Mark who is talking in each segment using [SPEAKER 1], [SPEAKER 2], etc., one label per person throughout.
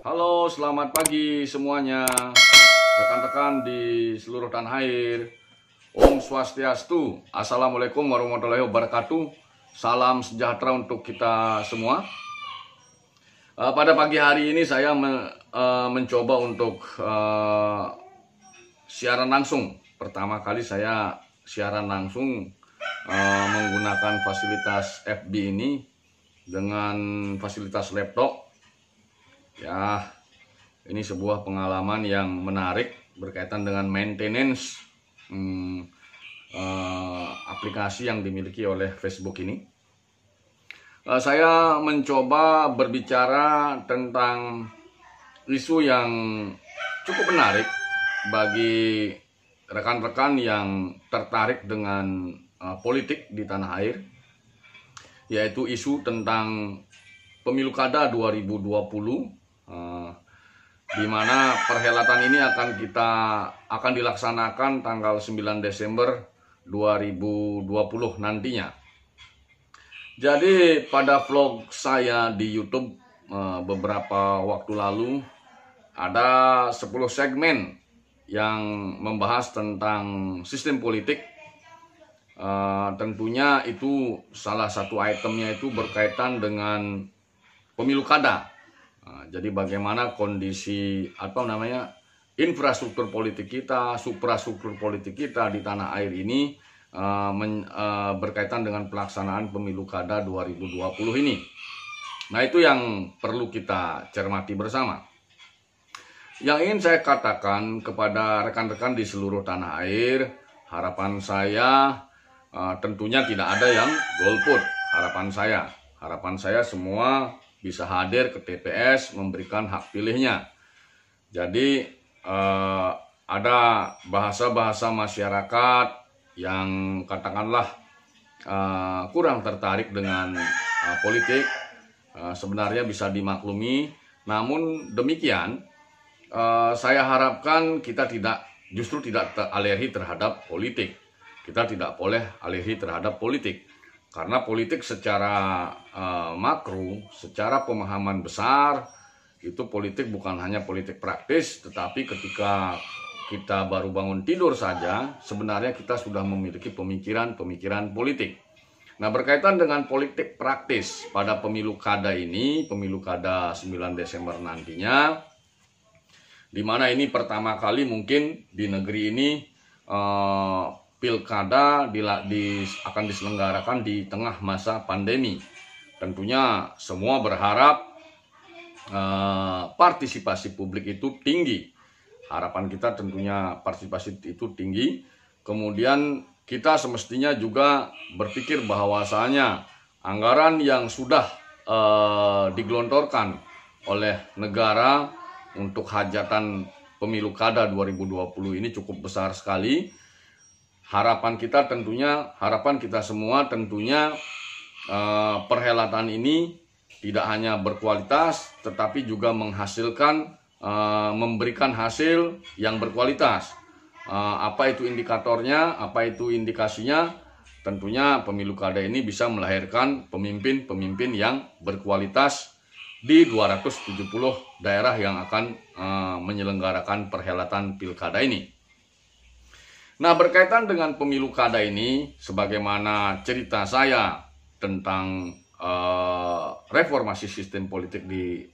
[SPEAKER 1] Halo, selamat pagi semuanya, rekan-rekan di seluruh tanah air. Om Swastiastu, Assalamualaikum warahmatullahi wabarakatuh. Salam sejahtera untuk kita semua. Pada pagi hari ini saya mencoba untuk siaran langsung. Pertama kali saya siaran langsung menggunakan fasilitas FB ini dengan fasilitas laptop. Ya, ini sebuah pengalaman yang menarik berkaitan dengan maintenance aplikasi yang dimiliki oleh Facebook ini. Saya mencoba berbicara tentang isu yang cukup menarik bagi rekan-rekan yang tertarik dengan politik di tanah air, yaitu isu tentang pemilu kada 2020. Di mana perhelatan ini akan dilaksanakan tanggal 9 Desember 2020 nantinya. Jadi pada vlog saya di YouTube beberapa waktu lalu ada 10 segmen yang membahas tentang sistem politik. Tentunya itu salah satu itemnya itu berkaitan dengan pemilu kada. Jadi bagaimana kondisi infrastruktur politik kita, suprastruktur politik kita di tanah air ini berkaitan dengan pelaksanaan pemilu kada 2020 ini. Nah, itu yang perlu kita cermati bersama. Yang ingin saya katakan kepada rekan-rekan di seluruh tanah air, harapan saya tentunya tidak ada yang golput. Harapan saya semua bisa hadir ke TPS memberikan hak pilihnya. Jadi ada bahasa-bahasa masyarakat yang katakanlah kurang tertarik dengan politik, sebenarnya bisa dimaklumi. Namun demikian, saya harapkan kita justru tidak alergi terhadap politik. Kita tidak boleh alergi terhadap politik. Karena politik secara makro, secara pemahaman besar, itu politik bukan hanya politik praktis, tetapi ketika kita baru bangun tidur saja, sebenarnya kita sudah memiliki pemikiran politik. Nah, berkaitan dengan politik praktis pada pemilu kada ini, pemilu kada 9 Desember nantinya, di mana ini pertama kali mungkin di negeri ini pilkada akan diselenggarakan di tengah masa pandemi. Tentunya semua berharap partisipasi publik itu tinggi. Harapan kita tentunya partisipasi itu tinggi. Kemudian kita semestinya juga berpikir bahwasanya anggaran yang sudah digelontorkan oleh negara untuk hajatan pemilu kada 2020 ini cukup besar sekali. Harapan kita semua tentunya perhelatan ini tidak hanya berkualitas, tetapi juga memberikan hasil yang berkualitas. Apa itu indikatornya, apa itu indikasinya? Tentunya pemilu kada ini bisa melahirkan pemimpin-pemimpin yang berkualitas di 270 daerah yang akan menyelenggarakan perhelatan pilkada ini. Nah, berkaitan dengan pemilu kada ini, sebagaimana cerita saya tentang reformasi sistem politik di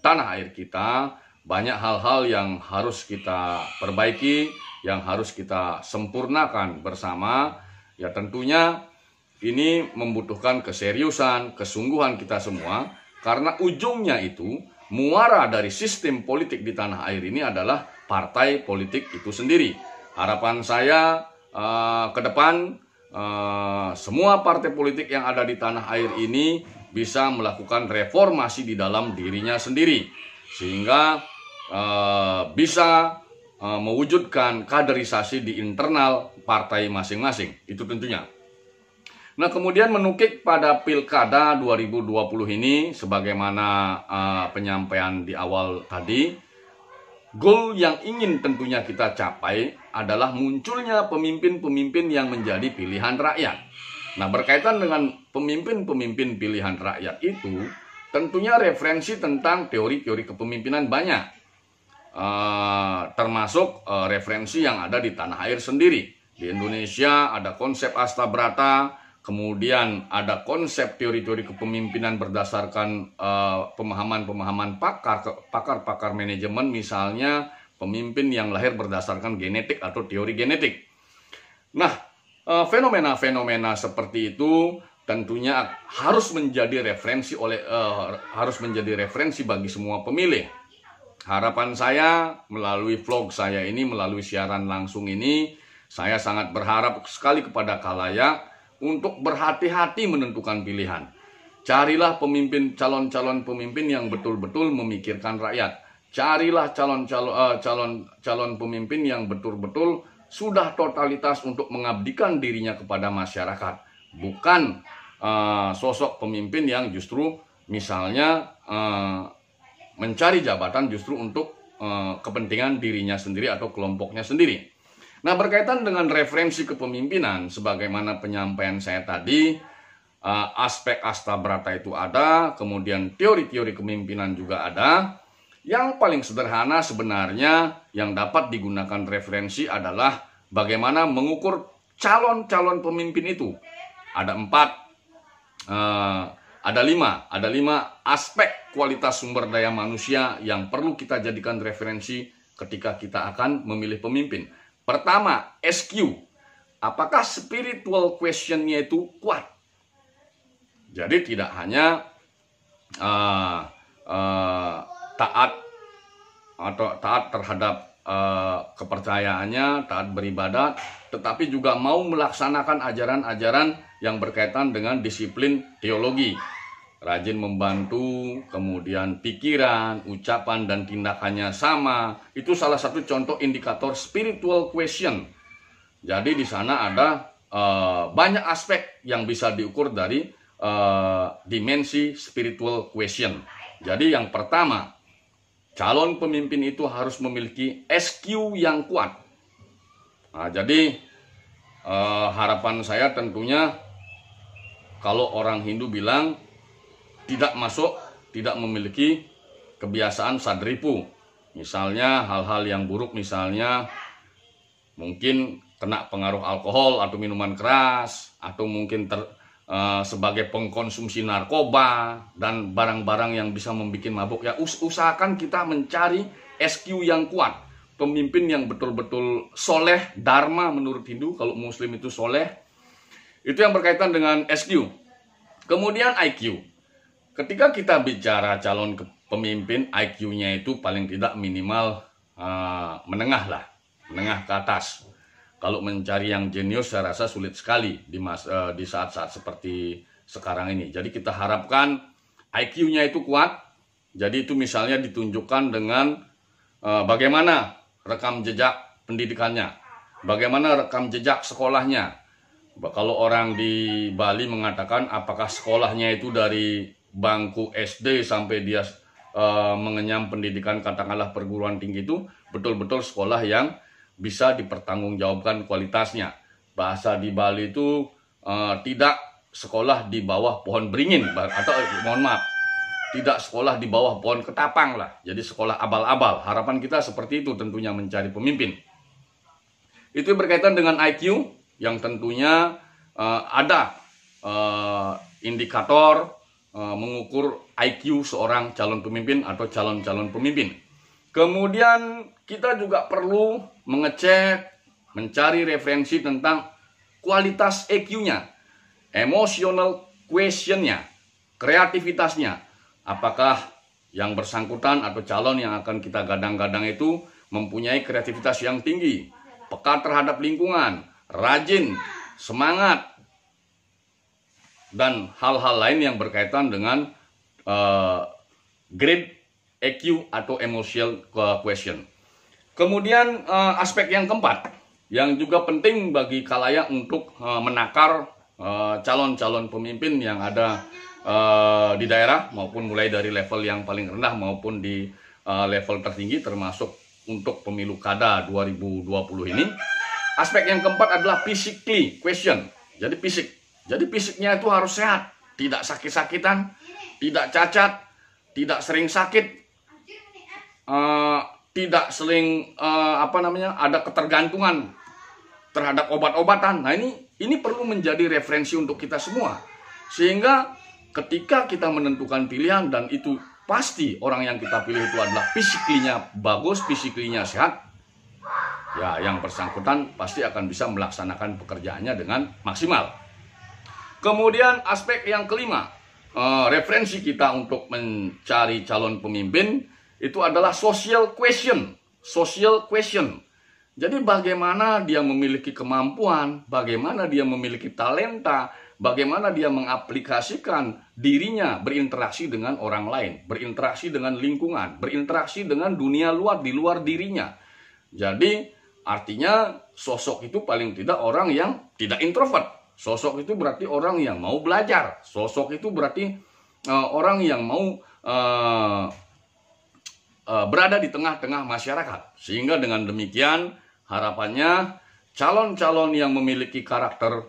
[SPEAKER 1] tanah air kita, banyak hal-hal yang harus kita perbaiki, yang harus kita sempurnakan bersama. Ya, tentunya ini membutuhkan keseriusan, kesungguhan kita semua, karena ujungnya itu, muara dari sistem politik di tanah air ini adalah partai politik itu sendiri. Harapan saya ke depan semua partai politik yang ada di tanah air ini bisa melakukan reformasi di dalam dirinya sendiri, sehingga bisa mewujudkan kaderisasi di internal partai masing-masing. Itu tentunya. Nah, kemudian menukik pada pilkada 2020 ini, sebagaimana penyampaian di awal tadi, goal yang ingin tentunya kita capai adalah munculnya pemimpin-pemimpin yang menjadi pilihan rakyat. Nah, berkaitan dengan pemimpin-pemimpin pilihan rakyat itu, Tentunya referensi tentang teori-teori kepemimpinan banyak, termasuk referensi yang ada di tanah air sendiri. Di Indonesia ada konsep Astabrata, kemudian ada konsep teori-teori kepemimpinan berdasarkan pemahaman-pemahaman pakar manajemen, misalnya pemimpin yang lahir berdasarkan genetik atau teori genetik. Nah, fenomena-fenomena seperti itu tentunya harus menjadi referensi bagi semua pemilih. Harapan saya melalui vlog saya ini, melalui siaran langsung ini, saya sangat berharap sekali kepada khalayak untuk berhati-hati menentukan pilihan. Carilah calon-calon pemimpin yang betul-betul memikirkan rakyat. Carilah calon pemimpin yang betul-betul sudah totalitas untuk mengabdikan dirinya kepada masyarakat, bukan sosok pemimpin yang justru misalnya mencari jabatan justru untuk kepentingan dirinya sendiri atau kelompoknya sendiri. Nah, berkaitan dengan referensi kepemimpinan, sebagaimana penyampaian saya tadi, aspek Astabrata itu ada, kemudian teori-teori kepemimpinan juga ada. Yang paling sederhana sebenarnya yang dapat digunakan referensi adalah bagaimana mengukur calon-calon pemimpin itu. Ada 5 aspek kualitas sumber daya manusia yang perlu kita jadikan referensi ketika kita akan memilih pemimpin. Pertama, SQ. Apakah spiritual question-nya itu kuat? Jadi tidak hanya taat terhadap kepercayaannya, taat beribadat, tetapi juga mau melaksanakan ajaran-ajaran yang berkaitan dengan disiplin teologi. Rajin membantu, kemudian pikiran, ucapan, dan tindakannya sama. Itu salah satu contoh indikator spiritual question. Jadi di sana ada banyak aspek yang bisa diukur dari dimensi spiritual question. Jadi yang pertama, calon pemimpin itu harus memiliki SQ yang kuat. Nah, jadi harapan saya tentunya kalau orang Hindu bilang tidak memiliki kebiasaan sadripu. Misalnya hal-hal yang buruk, misalnya mungkin kena pengaruh alkohol atau minuman keras, atau mungkin sebagai pengkonsumsi narkoba dan barang-barang yang bisa membuat mabuk. Ya, usahakan kita mencari SQ yang kuat, pemimpin yang betul-betul soleh, dharma menurut Hindu, kalau Muslim itu soleh. Itu yang berkaitan dengan SQ. Kemudian IQ. Ketika kita bicara calon pemimpin, IQ-nya itu paling tidak minimal menengah ke atas. Kalau mencari yang jenius saya rasa sulit sekali di saat-saat seperti sekarang ini. Jadi kita harapkan IQ-nya itu kuat. Jadi itu misalnya ditunjukkan dengan bagaimana rekam jejak pendidikannya, bagaimana rekam jejak sekolahnya. Kalau orang di Bali mengatakan apakah sekolahnya itu dari bangku SD sampai dia mengenyam pendidikan katakanlah perguruan tinggi, itu betul-betul sekolah yang bisa dipertanggungjawabkan kualitasnya. Bahasa di Bali itu tidak sekolah di bawah pohon beringin, atau tidak sekolah di bawah pohon ketapang lah. Jadi sekolah abal-abal. Harapan kita seperti itu tentunya mencari pemimpin. Itu berkaitan dengan IQ yang tentunya ada indikator mengukur IQ seorang calon pemimpin atau calon-calon pemimpin. Kemudian kita juga perlu mengecek, mencari referensi tentang kualitas EQ-nya, emotional question-nya, kreativitasnya. Apakah yang bersangkutan atau calon yang akan kita gadang-gadang itu mempunyai kreativitas yang tinggi, peka terhadap lingkungan, rajin, semangat, dan hal-hal lain yang berkaitan dengan grade EQ atau emotional question. Kemudian aspek yang keempat yang juga penting bagi khalayak untuk menakar calon-calon pemimpin yang ada di daerah, maupun mulai dari level yang paling rendah maupun di level tertinggi, termasuk untuk pemilu kada 2020 ini. Aspek yang keempat adalah physically question. Jadi fisiknya itu harus sehat, tidak sakit-sakitan, tidak cacat, tidak sering sakit, tidak sering ada ketergantungan terhadap obat-obatan. Nah, ini perlu menjadi referensi untuk kita semua. Sehingga ketika kita menentukan pilihan, dan itu pasti orang yang kita pilih itu adalah fisiklinya bagus, fisiklinya sehat, ya yang bersangkutan pasti akan bisa melaksanakan pekerjaannya dengan maksimal. Kemudian aspek yang kelima, referensi kita untuk mencari calon pemimpin itu adalah social question. Social question. Jadi bagaimana dia memiliki kemampuan, bagaimana dia memiliki talenta, bagaimana dia mengaplikasikan dirinya berinteraksi dengan orang lain, berinteraksi dengan lingkungan, berinteraksi dengan dunia luar di luar dirinya. Jadi artinya sosok itu paling tidak orang yang tidak introvert. Sosok itu berarti orang yang mau belajar. Sosok itu berarti orang yang mau berada di tengah-tengah masyarakat. Sehingga dengan demikian harapannya calon-calon yang memiliki karakter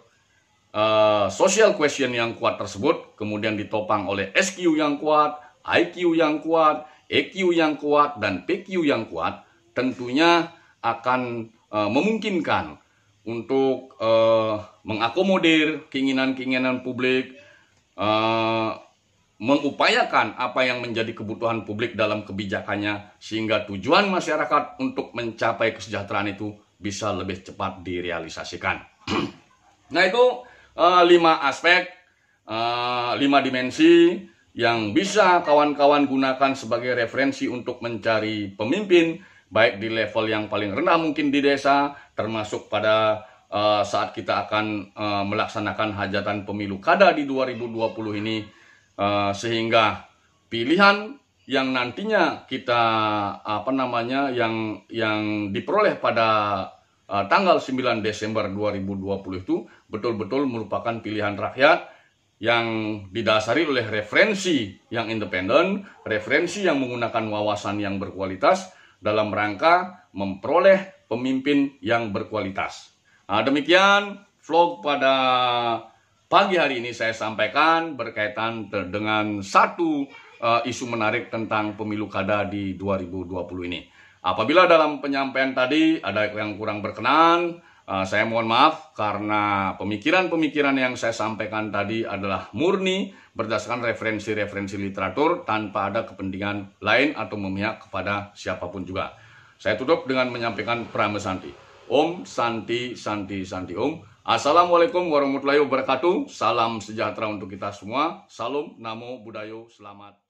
[SPEAKER 1] social question yang kuat tersebut kemudian ditopang oleh SQ yang kuat, IQ yang kuat, EQ yang kuat, dan PQ yang kuat, tentunya akan memungkinkan untuk mengakomodir keinginan-keinginan publik, mengupayakan apa yang menjadi kebutuhan publik dalam kebijakannya, sehingga tujuan masyarakat untuk mencapai kesejahteraan itu bisa lebih cepat direalisasikan. Nah, itu 5 aspek, 5 dimensi yang bisa kawan-kawan gunakan sebagai referensi untuk mencari pemimpin, baik di level yang paling rendah mungkin di desa, termasuk pada saat kita akan melaksanakan hajatan pemilu kada di 2020 ini, sehingga pilihan yang nantinya kita yang diperoleh pada tanggal 9 Desember 2020 itu betul-betul merupakan pilihan rakyat yang didasari oleh referensi yang independen, referensi yang menggunakan wawasan yang berkualitas dalam rangka memperoleh pemimpin yang berkualitas. Nah, demikian vlog pada pagi hari ini saya sampaikan berkaitan dengan satu isu menarik tentang pemilu kada di 2020 ini. Apabila dalam penyampaian tadi ada yang kurang berkenan, saya mohon maaf karena pemikiran-pemikiran yang saya sampaikan tadi adalah murni berdasarkan referensi-referensi literatur tanpa ada kepentingan lain atau memihak kepada siapapun juga. Saya tutup dengan menyampaikan Prama Santi. Om Santi Santi Santi Om. Assalamualaikum warahmatullahi wabarakatuh. Salam sejahtera untuk kita semua. Salam, namo budayo, selamat.